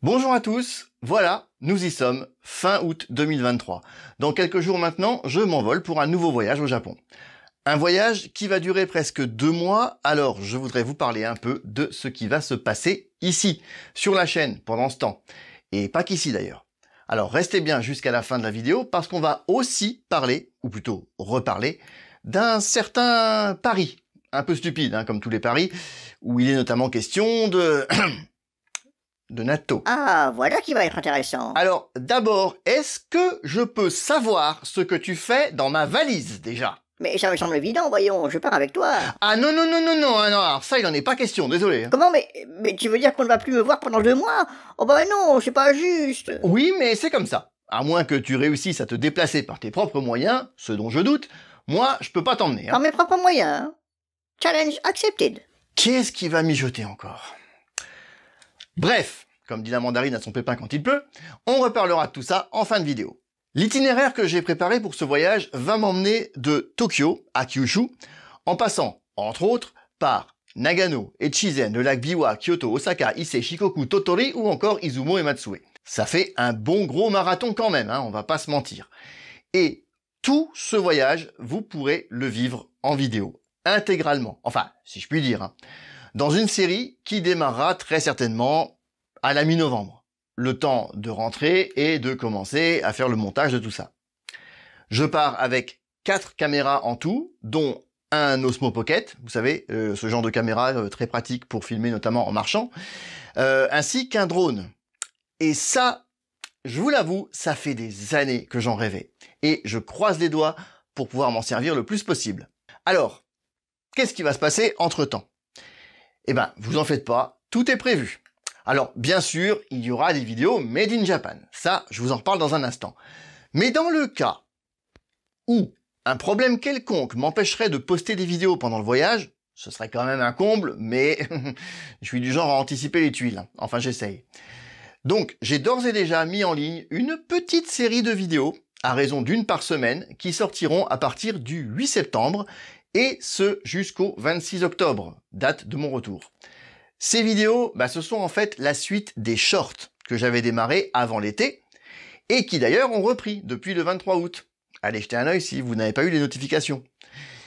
Bonjour à tous, voilà, nous y sommes, fin août 2023. Dans quelques jours maintenant, je m'envole pour un nouveau voyage au Japon. Un voyage qui va durer presque 2 mois, alors je voudrais vous parler un peu de ce qui va se passer ici, sur la chaîne, pendant ce temps. Et pas qu'ici d'ailleurs. Alors restez bien jusqu'à la fin de la vidéo parce qu'on va aussi parler, ou plutôt reparler, d'un certain pari, un peu stupide, comme tous les paris, où il est notamment question de... de natto. Ah, voilà qui va être intéressant. Alors, d'abord, est-ce que je peux savoir ce que tu fais dans ma valise, déjà? Mais ça me semble évident, voyons, je pars avec toi. Ah non, non, non, non, non, ah non, alors ça, il en est pas question, désolé. Comment, mais tu veux dire qu'on ne va plus me voir pendant 2 mois? Oh bah non, c'est pas juste. Oui, mais c'est comme ça. À moins que tu réussisses à te déplacer par tes propres moyens, ce dont je doute, moi, je peux pas t'emmener. Par mes propres moyens. Hein. Challenge accepted. Qu'est-ce qui va mijoter encore? Bref, comme dit la mandarine à son pépin quand il pleut, on reparlera de tout ça en fin de vidéo. L'itinéraire que j'ai préparé pour ce voyage va m'emmener de Tokyo à Kyushu, en passant, entre autres, par Nagano, Echizen, le lac Biwa, Kyoto, Osaka, Ise, Shikoku, Tottori ou encore Izumo et Matsue. Ça fait un bon gros marathon quand même, on va pas se mentir. Et tout ce voyage, vous pourrez le vivre en vidéo, intégralement, enfin, si je puis dire, dans une série qui démarrera très certainement à la mi-novembre. Le temps de rentrer et de commencer à faire le montage de tout ça. Je pars avec 4 caméras en tout, dont un Osmo Pocket, vous savez, ce genre de caméra très pratique pour filmer notamment en marchant, ainsi qu'un drone. Et ça, je vous l'avoue, ça fait des années que j'en rêvais. Et je croise les doigts pour pouvoir m'en servir le plus possible. Alors, qu'est-ce qui va se passer entre-temps? Eh ben, vous en faites pas, tout est prévu. Alors, bien sûr, il y aura des vidéos made in Japan. Ça, je vous en reparle dans un instant. Mais dans le cas où un problème quelconque m'empêcherait de poster des vidéos pendant le voyage, ce serait quand même un comble, mais je suis du genre à anticiper les tuiles. Enfin, j'essaye. Donc, j'ai d'ores et déjà mis en ligne une petite série de vidéos, à raison d'une par semaine, qui sortiront à partir du 8 septembre, et ce jusqu'au 26 octobre, date de mon retour. Ces vidéos, ce sont en fait la suite des shorts que j'avais démarré avant l'été et qui d'ailleurs ont repris depuis le 23 août. Allez jeter un œil si vous n'avez pas eu les notifications.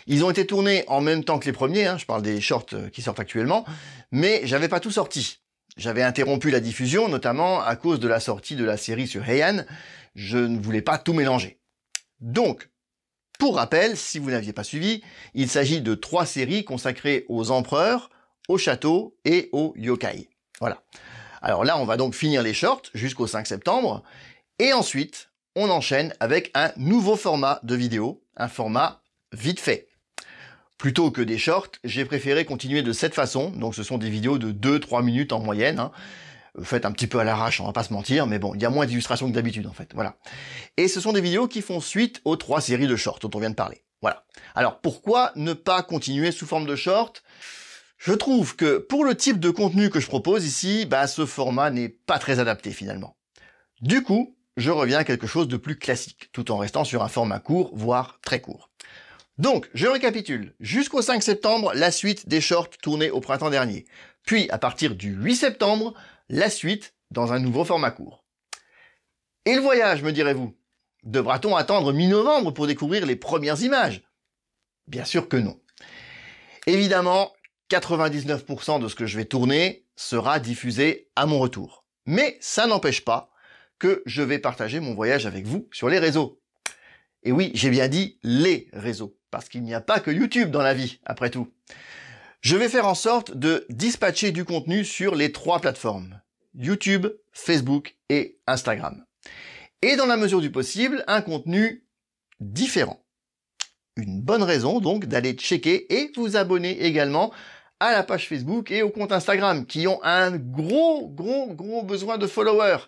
Ils ont été tournés en même temps que les premiers, je parle des shorts qui sortent actuellement, mais j'avais pas tout sorti. J'avais interrompu la diffusion, notamment à cause de la sortie de la série sur Heian. Je ne voulais pas tout mélanger. Donc, pour rappel, si vous n'aviez pas suivi, il s'agit de 3 séries consacrées aux empereurs, au château et au yokai. Voilà. Alors là, on va donc finir les shorts jusqu'au 5 septembre. Et ensuite, on enchaîne avec un nouveau format de vidéo, un format vite fait. Plutôt que des shorts, j'ai préféré continuer de cette façon. Donc ce sont des vidéos de 2-3 minutes en moyenne. Faites un petit peu à l'arrache, on va pas se mentir, mais bon, il y a moins d'illustrations que d'habitude en fait. Voilà. Et ce sont des vidéos qui font suite aux 3 séries de shorts dont on vient de parler. Voilà. Alors pourquoi ne pas continuer sous forme de shorts ? Je trouve que pour le type de contenu que je propose ici, ce format n'est pas très adapté finalement. Du coup, je reviens à quelque chose de plus classique, tout en restant sur un format court, voire très court. Donc, je récapitule. Jusqu'au 5 septembre, la suite des shorts tournés au printemps dernier. Puis, à partir du 8 septembre, la suite dans un nouveau format court. Et le voyage, me direz-vous? Devra-t-on attendre mi-novembre pour découvrir les premières images? Bien sûr que non. Évidemment, 99% de ce que je vais tourner sera diffusé à mon retour. Mais ça n'empêche pas que je vais partager mon voyage avec vous sur les réseaux. Et oui, j'ai bien dit les réseaux, parce qu'il n'y a pas que YouTube dans la vie, après tout. Je vais faire en sorte de dispatcher du contenu sur les 3 plateformes, YouTube, Facebook et Instagram. Et dans la mesure du possible, un contenu différent. Une bonne raison donc d'aller checker et vous abonner également à la page Facebook et au compte Instagram qui ont un gros besoin de followers.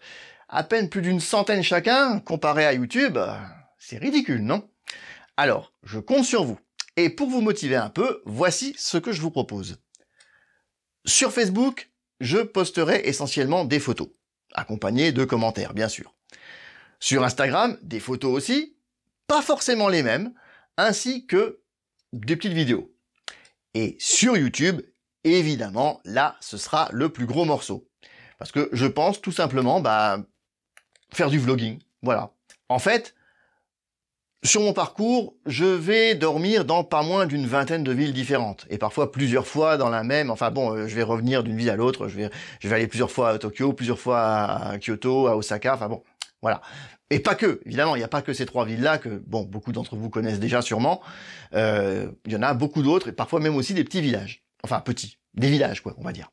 À peine plus d'une centaine chacun, comparé à YouTube, c'est ridicule, non? Alors, je compte sur vous. Et pour vous motiver un peu, voici ce que je vous propose. Sur Facebook, je posterai essentiellement des photos, accompagnées de commentaires, bien sûr. Sur Instagram, des photos aussi, pas forcément les mêmes, ainsi que des petites vidéos. Et sur YouTube, évidemment, là, ce sera le plus gros morceau. Parce que je pense tout simplement faire du vlogging. Voilà. En fait, sur mon parcours, je vais dormir dans pas moins d'une vingtaine de villes différentes. Et parfois plusieurs fois dans la même... Enfin bon, je vais revenir d'une ville à l'autre. Je vais aller plusieurs fois à Tokyo, plusieurs fois à Kyoto, à Osaka. Enfin bon, voilà. Et pas que, évidemment, il n'y a pas que ces 3 villes-là que, bon, beaucoup d'entre vous connaissent déjà sûrement. Il y en a beaucoup d'autres, et parfois même aussi des petits villages. Enfin, petits. Des villages, quoi, on va dire.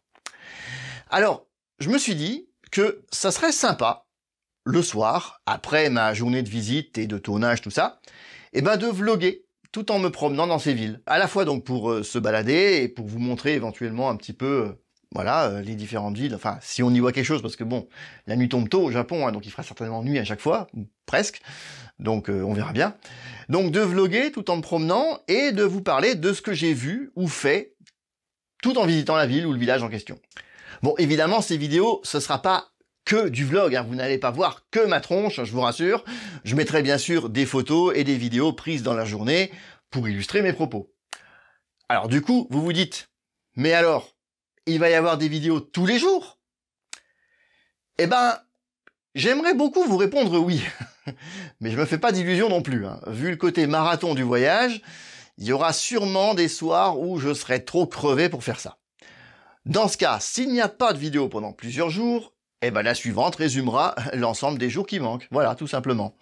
Alors, je me suis dit que ça serait sympa, le soir, après ma journée de visite et de tournage, tout ça, de vlogger tout en me promenant dans ces villes. À la fois donc pour se balader et pour vous montrer éventuellement un petit peu, les différentes villes. Enfin, si on y voit quelque chose, parce que bon, la nuit tombe tôt au Japon, hein, donc il fera certainement nuit à chaque fois, ou presque. Donc on verra bien. Donc de vlogger tout en me promenant et de vous parler de ce que j'ai vu ou fait tout en visitant la ville ou le village en question. Bon, évidemment, ces vidéos, ce sera pas que du vlog, hein. Vous n'allez pas voir que ma tronche, je vous rassure. Je mettrai bien sûr des photos et des vidéos prises dans la journée pour illustrer mes propos. Alors du coup, vous vous dites, mais alors, il va y avoir des vidéos tous les jours? Eh ben, j'aimerais beaucoup vous répondre oui. Mais je me fais pas d'illusions non plus, hein. Vu le côté marathon du voyage, il y aura sûrement des soirs où je serai trop crevé pour faire ça. Dans ce cas, s'il n'y a pas de vidéo pendant plusieurs jours, la suivante résumera l'ensemble des jours qui manquent. Voilà, tout simplement.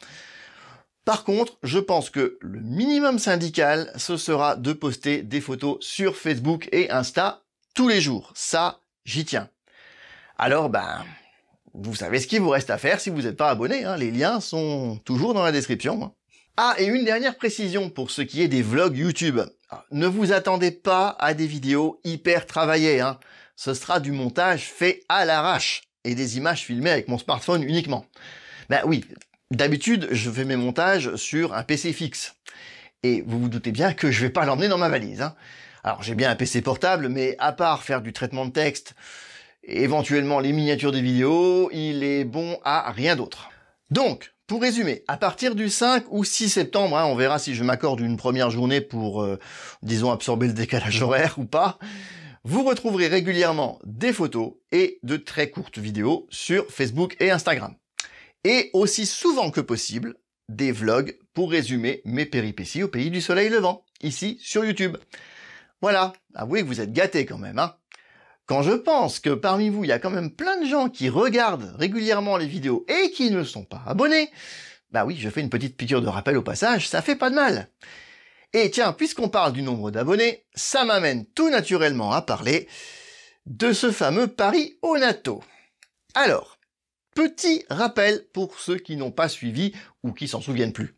Par contre, je pense que le minimum syndical, ce sera de poster des photos sur Facebook et Insta tous les jours. Ça, j'y tiens. Alors, vous savez ce qu'il vous reste à faire si vous n'êtes pas abonné, hein. Les liens sont toujours dans la description. Ah, et une dernière précision pour ce qui est des vlogs YouTube. Ne vous attendez pas à des vidéos hyper travaillées, hein. Ce sera du montage fait à l'arrache et des images filmées avec mon smartphone uniquement. Oui, d'habitude, je fais mes montages sur un PC fixe. Et vous vous doutez bien que je vais pas l'emmener dans ma valise, hein. Alors, j'ai bien un PC portable, mais à part faire du traitement de texte, et éventuellement les miniatures des vidéos, il est bon à rien d'autre. Donc, pour résumer, à partir du 5 ou 6 septembre, hein, on verra si je m'accorde une première journée pour, disons, absorber le décalage horaire ou pas, vous retrouverez régulièrement des photos et de très courtes vidéos sur Facebook et Instagram. Et aussi souvent que possible, des vlogs pour résumer mes péripéties au pays du soleil levant, ici sur YouTube. Voilà, avouez que vous êtes gâtés quand même, hein. Quand je pense que parmi vous, il y a quand même plein de gens qui regardent régulièrement les vidéos et qui ne sont pas abonnés, oui, je fais une petite piqûre de rappel au passage, ça fait pas de mal. Et tiens, puisqu'on parle du nombre d'abonnés, ça m'amène tout naturellement à parler de ce fameux pari au natto. Alors, petit rappel pour ceux qui n'ont pas suivi ou qui s'en souviennent plus.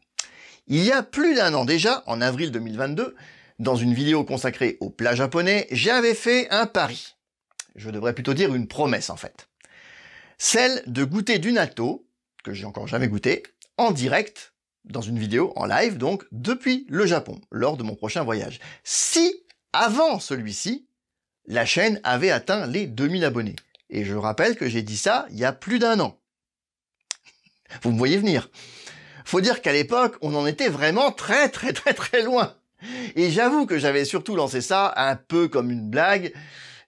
Il y a plus d'1 an déjà, en avril 2022, dans une vidéo consacrée aux plats japonais, j'avais fait un pari. Je devrais plutôt dire une promesse en fait. Celle de goûter du natto, que j'ai encore jamais goûté, en direct, dans une vidéo, en live donc, depuis le Japon, lors de mon prochain voyage. Si, avant celui-ci, la chaîne avait atteint les 2000 abonnés. Et je rappelle que j'ai dit ça il y a plus d'1 an. Vous me voyez venir. Faut dire qu'à l'époque, on en était vraiment très très très très loin. Et j'avoue que j'avais surtout lancé ça un peu comme une blague,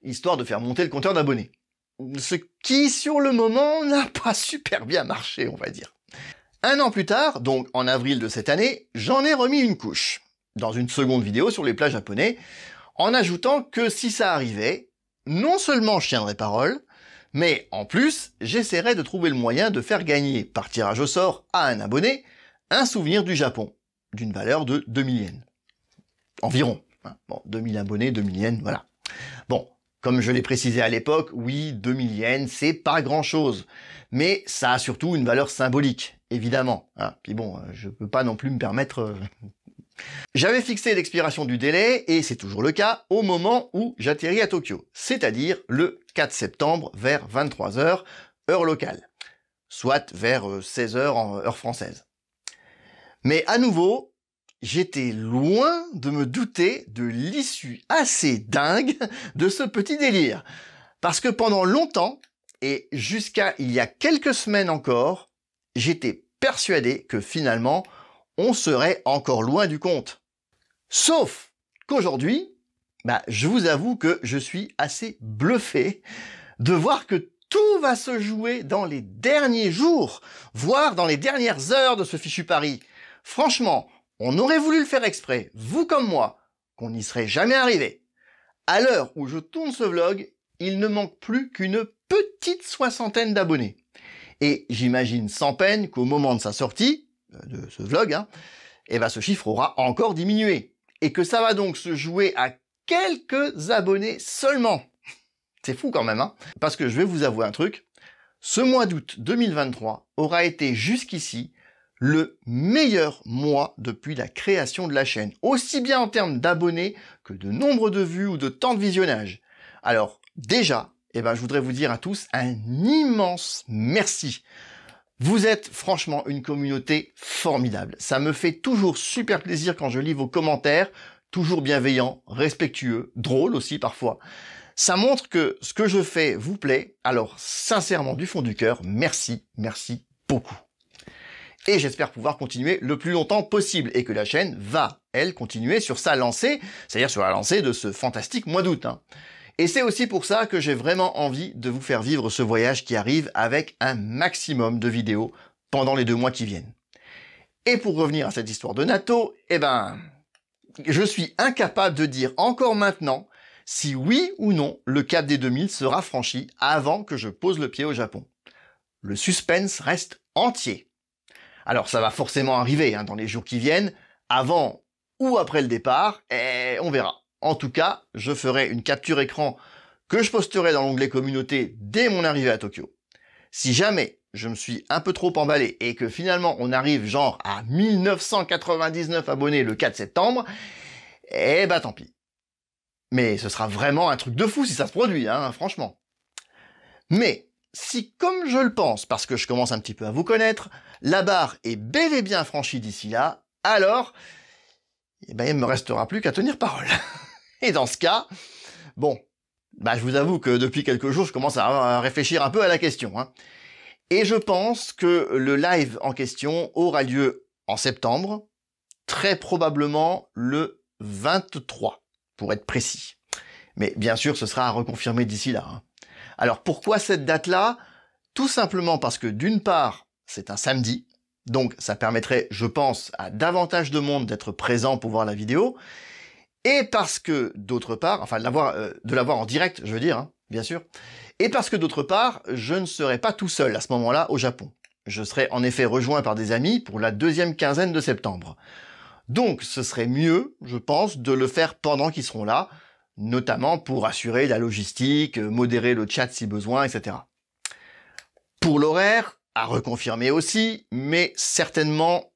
histoire de faire monter le compteur d'abonnés. Ce qui, sur le moment, n'a pas super bien marché, on va dire. 1 an plus tard, donc en avril de cette année, j'en ai remis une couche, dans une seconde vidéo sur les plats japonais, en ajoutant que si ça arrivait, non seulement je tiendrais parole, mais en plus, j'essaierais de trouver le moyen de faire gagner, par tirage au sort à un abonné, un souvenir du Japon, d'une valeur de 2000 yens. Environ. Bon, 2000 abonnés, 2000 yens, voilà. Bon, comme je l'ai précisé à l'époque, oui, 2000 yens, c'est pas grand-chose. Mais ça a surtout une valeur symbolique, évidemment. Hein. Puis bon, je peux pas non plus me permettre... J'avais fixé l'expiration du délai, et c'est toujours le cas, au moment où j'atterris à Tokyo, c'est-à-dire le 4 septembre vers 23h, heure locale, soit vers 16h en heure française. Mais à nouveau, j'étais loin de me douter de l'issue assez dingue de ce petit délire. Parce que pendant longtemps, et jusqu'à il y a quelques semaines encore, j'étais persuadé que finalement, on serait encore loin du compte. Sauf qu'aujourd'hui, je vous avoue que je suis assez bluffé de voir que tout va se jouer dans les derniers jours, voire dans les dernières heures de ce fichu pari. Franchement, on aurait voulu le faire exprès, vous comme moi, qu'on n'y serait jamais arrivé. À l'heure où je tourne ce vlog, il ne manque plus qu'une petite soixantaine d'abonnés. Et j'imagine sans peine qu'au moment de sa sortie, de ce vlog, eh ben ce chiffre aura encore diminué. Et que ça va donc se jouer à quelques abonnés seulement. C'est fou quand même, parce que je vais vous avouer un truc, ce mois d'août 2023 aura été jusqu'ici le meilleur mois depuis la création de la chaîne, aussi bien en termes d'abonnés que de nombre de vues ou de temps de visionnage. Alors déjà, je voudrais vous dire à tous un immense merci. Vous êtes franchement une communauté formidable. Ça me fait toujours super plaisir quand je lis vos commentaires, toujours bienveillants, respectueux, drôles aussi parfois. Ça montre que ce que je fais vous plaît, alors sincèrement du fond du cœur, merci, merci beaucoup. Et j'espère pouvoir continuer le plus longtemps possible et que la chaîne va, elle, continuer sur sa lancée, c'est-à-dire sur la lancée de ce fantastique mois d'août. Et c'est aussi pour ça que j'ai vraiment envie de vous faire vivre ce voyage qui arrive avec un maximum de vidéos pendant les 2 mois qui viennent. Et pour revenir à cette histoire de natto, je suis incapable de dire encore maintenant si oui ou non le cap des 2000 sera franchi avant que je pose le pied au Japon. Le suspense reste entier. Alors ça va forcément arriver dans les jours qui viennent, avant ou après le départ, et on verra. En tout cas, je ferai une capture écran que je posterai dans l'onglet communauté dès mon arrivée à Tokyo. Si jamais je me suis un peu trop emballé et que finalement on arrive genre à 1999 abonnés le 4 septembre, tant pis. Mais ce sera vraiment un truc de fou si ça se produit, franchement. Mais si, comme je le pense, parce que je commence un petit peu à vous connaître, la barre est bel et bien franchie d'ici là, alors, il ne me restera plus qu'à tenir parole. Et dans ce cas, je vous avoue que depuis quelques jours, je commence à réfléchir un peu à la question. Et je pense que le live en question aura lieu en septembre, très probablement le 23. Pour être précis. Mais bien sûr, ce sera à reconfirmer d'ici là. Alors pourquoi cette date-là? Tout simplement parce que d'une part, c'est un samedi, donc ça permettrait, je pense, à davantage de monde d'être présent pour voir la vidéo, et parce que d'autre part, de l'avoir en direct, je veux dire, bien sûr, et parce que d'autre part, je ne serai pas tout seul à ce moment-là au Japon. Je serai en effet rejoint par des amis pour la 2e quinzaine de septembre. Donc, ce serait mieux, je pense, de le faire pendant qu'ils seront là, notamment pour assurer la logistique, modérer le chat si besoin, etc. Pour l'horaire, à reconfirmer aussi, mais certainement,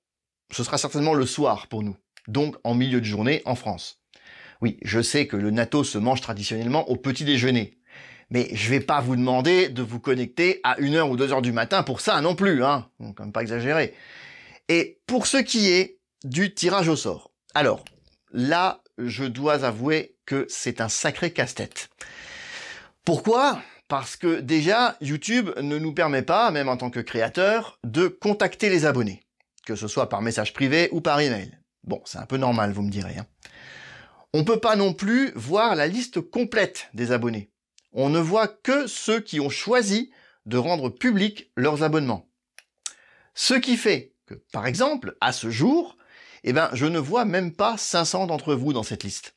ce sera certainement le soir pour nous, donc en milieu de journée en France. Oui, je sais que le natto se mange traditionnellement au petit déjeuner, mais je vais pas vous demander de vous connecter à 1h ou 2h du matin pour ça non plus, donc quand même pas exagérer. Et pour ce qui est du tirage au sort. Alors, là, je dois avouer que c'est un sacré casse-tête. Pourquoi? Parce que déjà, YouTube ne nous permet pas, même en tant que créateur, de contacter les abonnés, que ce soit par message privé ou par email. Bon, c'est un peu normal, vous me direz. On peut pas non plus voir la liste complète des abonnés. On ne voit que ceux qui ont choisi de rendre public leurs abonnements. Ce qui fait que, par exemple, à ce jour, je ne vois même pas 500 d'entre vous dans cette liste.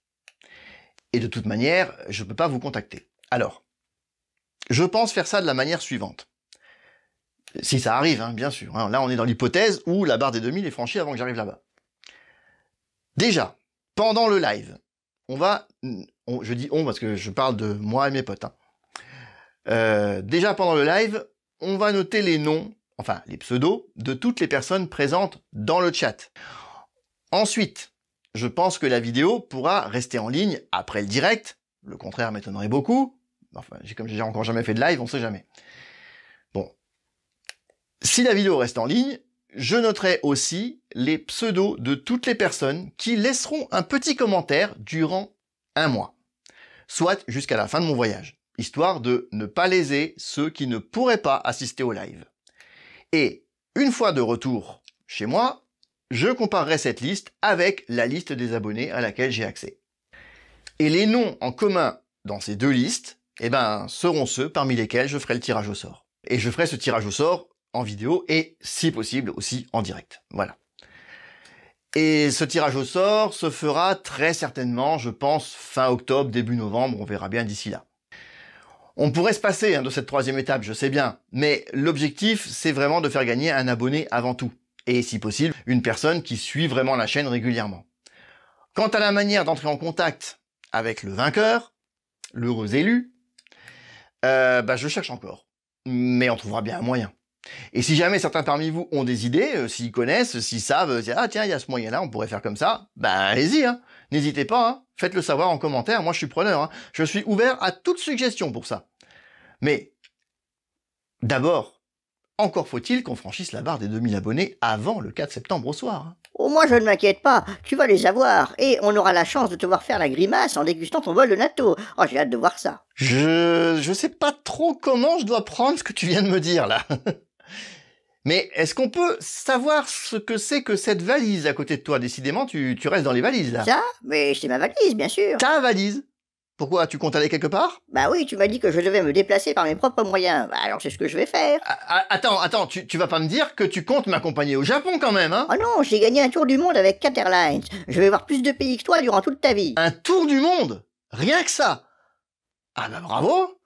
Et de toute manière, je ne peux pas vous contacter. Alors, je pense faire ça de la manière suivante. Si ça arrive, bien sûr. Là, on est dans l'hypothèse où la barre des 2000 est franchie avant que j'arrive là-bas. Déjà, pendant le live, je dis on parce que je parle de moi et mes potes. Déjà, pendant le live, on va noter les noms, les pseudos, de toutes les personnes présentes dans le chat. Ensuite, je pense que la vidéo pourra rester en ligne après le direct. Le contraire m'étonnerait beaucoup. Comme j'ai encore jamais fait de live, on sait jamais. Bon. Si la vidéo reste en ligne, je noterai aussi les pseudos de toutes les personnes qui laisseront un petit commentaire durant 1 mois. Soit jusqu'à la fin de mon voyage. Histoire de ne pas léser ceux qui ne pourraient pas assister au live. Et une fois de retour chez moi, je comparerai cette liste avec la liste des abonnés à laquelle j'ai accès. Et les noms en commun dans ces 2 listes, eh ben, seront ceux parmi lesquels je ferai le tirage au sort. Et je ferai ce tirage au sort en vidéo et, si possible, aussi en direct. Voilà. Et ce tirage au sort se fera très certainement, je pense, fin octobre, début novembre, on verra bien d'ici là. On pourrait se passer de cette troisième étape, je sais bien, mais l'objectif, c'est vraiment de faire gagner un abonné avant tout. Et si possible, une personne qui suit vraiment la chaîne régulièrement. Quant à la manière d'entrer en contact avec le vainqueur, l'heureux élu, je cherche encore. Mais on trouvera bien un moyen. Et si jamais certains parmi vous ont des idées, s'ils connaissent, s'ils savent, ah tiens, il y a ce moyen-là, on pourrait faire comme ça, allez-y, n'hésitez pas, faites-le savoir en commentaire, moi je suis preneur, je suis ouvert à toute suggestion pour ça. Mais, d'abord, encore faut-il qu'on franchisse la barre des 2000 abonnés avant le 4 septembre au soir. Oh, moi je ne m'inquiète pas, tu vas les avoir, et on aura la chance de te voir faire la grimace en dégustant ton bol de natto. Oh, j'ai hâte de voir ça. Je sais pas trop comment je dois prendre ce que tu viens de me dire, là. Mais est-ce qu'on peut savoir ce que c'est que cette valise à côté de toi? Décidément, tu restes dans les valises, là. Ça? Mais c'est ma valise, bien sûr. Ta valise? Pourquoi? Tu comptes aller quelque part? Bah oui, tu m'as dit que je devais me déplacer par mes propres moyens. Bah alors c'est ce que je vais faire. Attends, tu vas pas me dire que tu comptes m'accompagner au Japon quand même, hein? Oh non, j'ai gagné un tour du monde avec Cat Airlines. Je vais voir plus de pays que toi durant toute ta vie. Un tour du monde? Rien que ça? Ah bah bravo!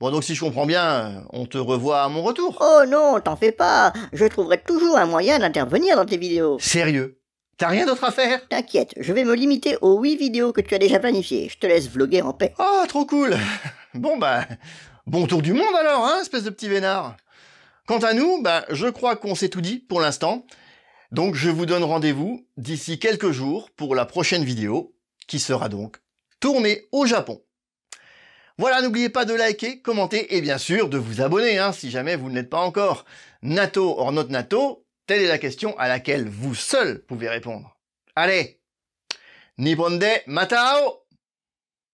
Bon, donc si je comprends bien, on te revoit à mon retour. Oh non, t'en fais pas. Je trouverai toujours un moyen d'intervenir dans tes vidéos. Sérieux? T'as rien d'autre à faire? T'inquiète, je vais me limiter aux 8 vidéos que tu as déjà planifiées. Je te laisse vloguer en paix. Oh, trop cool! Bon bon tour du monde alors, espèce de petit vénard. Quant à nous, je crois qu'on s'est tout dit pour l'instant. Donc je vous donne rendez-vous d'ici quelques jours pour la prochaine vidéo, qui sera donc tournée au Japon. Voilà, n'oubliez pas de liker, commenter et bien sûr de vous abonner, si jamais vous ne l'êtes pas encore. Natto or not natto, telle est la question à laquelle vous seul pouvez répondre. Allez, Nippon de Matao!